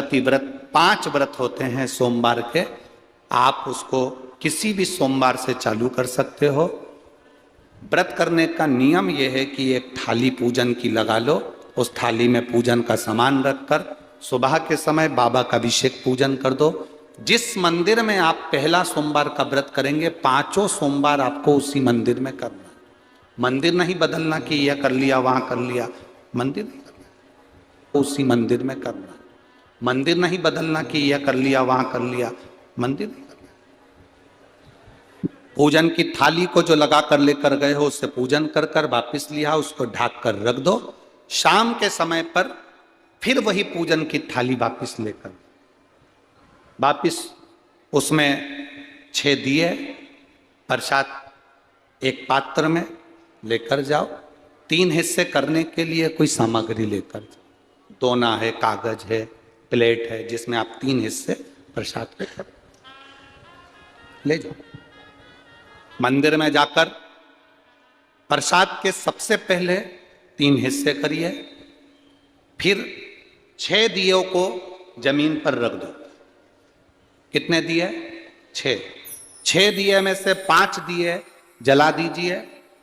पंचपति व्रत 5 व्रत होते हैं सोमवार के, आप उसको किसी भी सोमवार से चालू कर सकते हो। व्रत करने का नियम यह है कि एक थाली पूजन की लगा लो, उस थाली में पूजन का सामान रखकर सुबह के समय बाबा का अभिषेक पूजन कर दो। जिस मंदिर में आप पहला सोमवार का व्रत करेंगे 5 सोमवार आपको उसी मंदिर में करना। मंदिर नहीं बदलना कि यह कर लिया वहां कर लिया, मंदिर नहीं करना, उसी मंदिर में करना। मंदिर नहीं बदलना कि यह कर लिया वहां कर लिया, मंदिर नहीं करना। पूजन की थाली को जो लगा कर लेकर गए हो उससे पूजन कर कर वापिस लिया, उसको ढक कर रख दो। शाम के समय पर फिर वही पूजन की थाली वापिस लेकर वापिस उसमें 6 दिए प्रसाद एक पात्र में लेकर जाओ। 3 हिस्से करने के लिए कोई सामग्री लेकर जाओ, दोना है, कागज है, प्लेट है, जिसमें आप 3 हिस्से प्रसाद लेकर ले जाओ। मंदिर में जाकर प्रसाद के सबसे पहले 3 हिस्से करिए, फिर 6 दियों को जमीन पर रख दो। कितने दिए? 6 दिए में से 5 दिए जला दीजिए,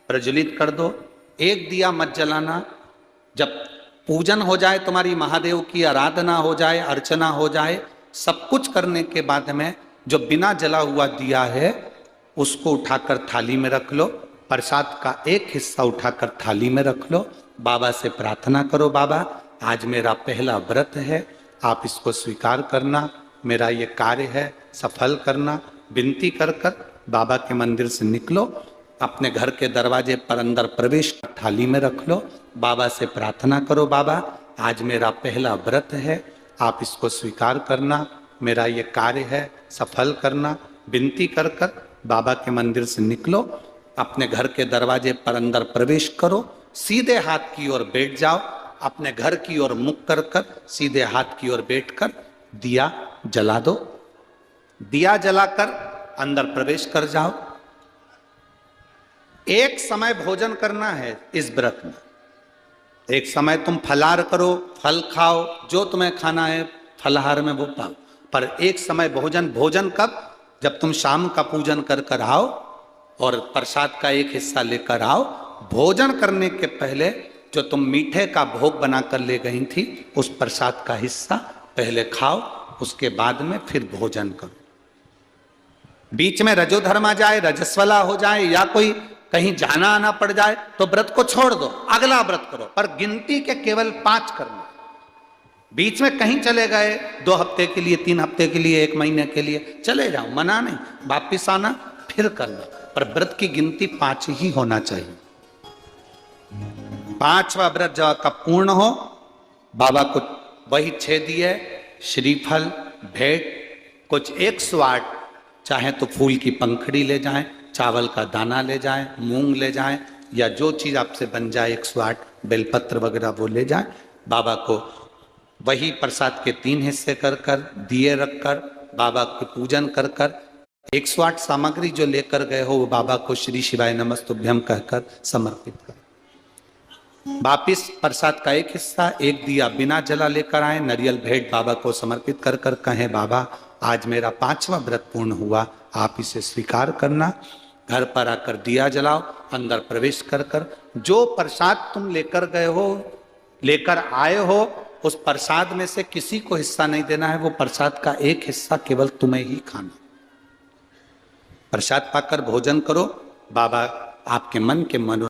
प्रज्वलित कर दो। 1 दिया मत जलाना। जब पूजन हो जाए, तुम्हारी महादेव की आराधना हो जाए, अर्चना हो जाए, सब कुछ करने के बाद में जो बिना जला हुआ दिया है उसको उठाकर थाली में रख लो। प्रसाद का एक हिस्सा उठाकर थाली में रख लो। बाबा से प्रार्थना करो, बाबा आज मेरा पहला व्रत है, आप इसको स्वीकार करना, मेरा ये कार्य है सफल करना। विनती कर कर बाबा के मंदिर से निकलो, अपने घर के दरवाजे पर अंदर प्रवेश कर थाली में रख लो। बाबा से प्रार्थना करो, बाबा आज मेरा पहला व्रत है, आप इसको स्वीकार करना, मेरा ये कार्य है सफल करना। विनती कर कर बाबा के मंदिर से निकलो, अपने घर के दरवाजे पर अंदर प्रवेश करो, सीधे हाथ की ओर बैठ जाओ, अपने घर की ओर मुख कर कर सीधे हाथ की ओर बैठकर दिया जला दो। दिया जलाकर अंदर प्रवेश कर जाओ। एक समय भोजन करना है इस व्रत में। एक समय तुम फलाहार करो, फल खाओ, जो तुम्हें खाना है फलाहार में वो पाओ, पर एक समय भोजन कब? जब तुम शाम का पूजन कर कर आओ और प्रसाद का एक हिस्सा लेकर आओ। भोजन करने के पहले जो तुम मीठे का भोग बनाकर ले गई थी उस प्रसाद का हिस्सा पहले खाओ, उसके बाद में फिर भोजन करो। बीच में रजोधर्म आ जाए, रजस्वला हो जाए या कोई कहीं जाना आना पड़ जाए तो व्रत को छोड़ दो, अगला व्रत करो, पर गिनती के केवल 5 करना। बीच में कहीं चले गए 2 हफ्ते के लिए, 3 हफ्ते के लिए, 1 महीने के लिए चले जाओ, मना नहीं, वापिस आना फिर करना, पर व्रत की गिनती 5 ही होना चाहिए। 5वां व्रत जब का पूर्ण हो, बाबा को वही 6 दिए, श्रीफल, भेंट, कुछ 108, चाहे तो फूल की पंखड़ी ले जाएं, चावल का दाना ले जाएं, मूंग ले जाएं, या जो चीज आपसे बन जाए 108 बेलपत्र वगैरह वो ले जाएं। बाबा को वही प्रसाद के 3 हिस्से कर कर दिए रखकर बाबा को पूजन कर कर 108 सामग्री जो लेकर गए हो वो बाबा को श्री शिवाय नमस्तुभ्यम कहकर समर्पित कर। वापिस प्रसाद का एक हिस्सा, एक दिया बिना जला लेकर आए, नरियल भेंट बाबा को समर्पित कर कर कहें, बाबा आज मेरा 5वां व्रत पूर्ण हुआ, आप इसे स्वीकार करना। घर पर आकर दिया जलाओ, अंदर प्रवेश कर कर जो प्रसाद तुम लेकर गए हो, लेकर आए हो, उस प्रसाद में से किसी को हिस्सा नहीं देना है। वो प्रसाद का एक हिस्सा केवल तुम्हें ही खाना। प्रसाद पाकर भोजन करो, बाबा आपके मन के मनो